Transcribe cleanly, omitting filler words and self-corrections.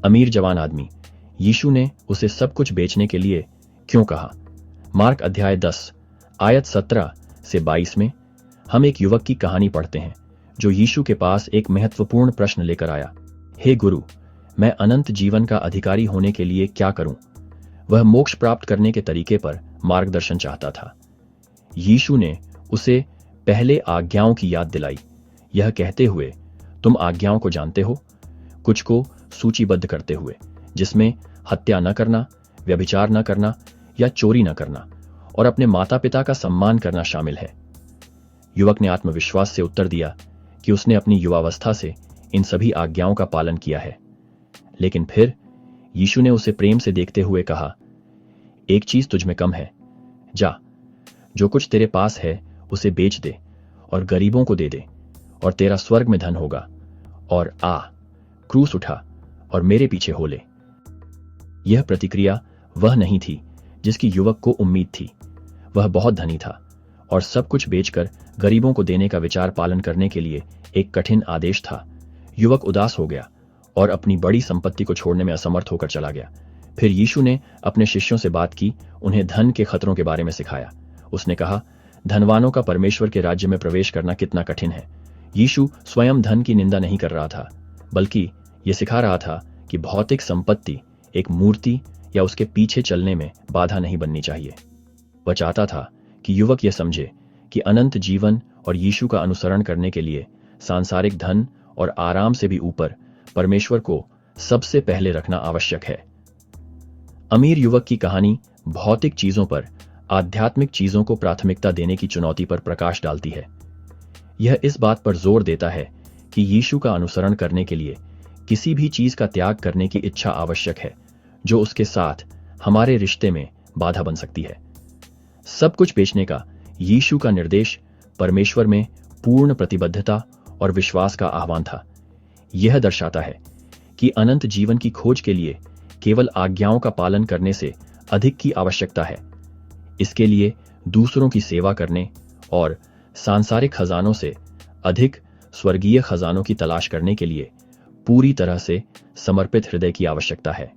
अमीर जवान आदमी, यीशु ने उसे सब कुछ बेचने के लिए क्यों कहा? मार्क अध्याय 10 आयत 17 से 22 में हम एक युवक की कहानी पढ़ते हैं जो यीशु के पास एक महत्वपूर्ण प्रश्न लेकर आया। हे गुरु, मैं अनंत जीवन का अधिकारी होने के लिए क्या करूं? वह मोक्ष प्राप्त करने के तरीके पर मार्गदर्शन चाहता था। यीशु ने उसे पहले आज्ञाओं की याद दिलाई, यह कहते हुए, तुम आज्ञाओं को जानते हो, कुछ को सूचीबद्ध करते हुए, जिसमें हत्या न करना, व्यभिचार न करना या चोरी न करना और अपने माता पिता का सम्मान करना शामिल है। युवक ने आत्मविश्वास से उत्तर दिया कि उसने अपनी युवावस्था से इन सभी आज्ञाओं का पालन किया है। लेकिन फिर यीशु ने उसे प्रेम से देखते हुए कहा, एक चीज तुझ में कम है, जा, जो कुछ तेरे पास है उसे बेच दे और गरीबों को दे दे और तेरा स्वर्ग में धन होगा, और आ, क्रूस उठा और मेरे पीछे हो ले। यह प्रतिक्रिया वह नहीं थी जिसकी युवक को उम्मीद थी। वह बहुत धनी था और सब कुछ बेचकर गरीबों को देने का विचार पालन करने के लिए एक कठिन आदेश था। युवक उदास हो गया और अपनी बड़ी संपत्ति को छोड़ने में असमर्थ होकर चला गया। फिर यीशु ने अपने शिष्यों से बात की, उन्हें धन के खतरों के बारे में सिखाया। उसने कहा, धनवानों का परमेश्वर के राज्य में प्रवेश करना कितना कठिन है। यीशु स्वयं धन की निंदा नहीं कर रहा था, बल्कि यह सिखा रहा था कि भौतिक संपत्ति एक मूर्ति या उसके पीछे चलने में बाधा नहीं बननी चाहिए। वह चाहता था कि युवक यह समझे कि अनंत जीवन और यीशु का अनुसरण करने के लिए सांसारिक धन और आराम से भी ऊपर परमेश्वर को सबसे पहले रखना आवश्यक है। अमीर युवक की कहानी भौतिक चीजों पर आध्यात्मिक चीजों को प्राथमिकता देने की चुनौती पर प्रकाश डालती है। यह इस बात पर जोर देता है कि यीशु का अनुसरण करने के लिए किसी भी चीज का त्याग करने की इच्छा आवश्यक है जो उसके साथ हमारे रिश्ते में बाधा बन सकती है। सब कुछ बेचने का यीशु का निर्देश परमेश्वर में पूर्ण प्रतिबद्धता और विश्वास का आह्वान था। यह दर्शाता है कि अनंत जीवन की खोज के लिए केवल आज्ञाओं का पालन करने से अधिक की आवश्यकता है। इसके लिए दूसरों की सेवा करने और सांसारिक खजानों से अधिक स्वर्गीय खजानों की तलाश करने के लिए पूरी तरह से समर्पित हृदय की आवश्यकता है।